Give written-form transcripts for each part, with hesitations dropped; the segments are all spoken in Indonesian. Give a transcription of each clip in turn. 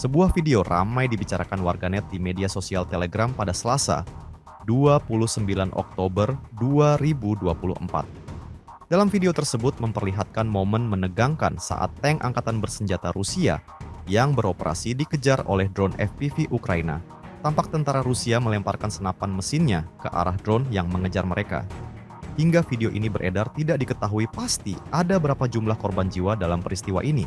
Sebuah video ramai dibicarakan warganet di media sosial Telegram pada Selasa, 29 Oktober 2024. Dalam video tersebut memperlihatkan momen menegangkan saat tank angkatan bersenjata Rusia yang beroperasi dikejar oleh drone FPV Ukraina. Tampak tentara Rusia melemparkan senapan mesinnya ke arah drone yang mengejar mereka. Hingga video ini beredar, tidak diketahui pasti ada berapa jumlah korban jiwa dalam peristiwa ini.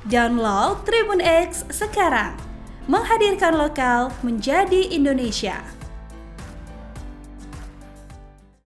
Download Tribun X sekarang, menghadirkan lokal menjadi Indonesia.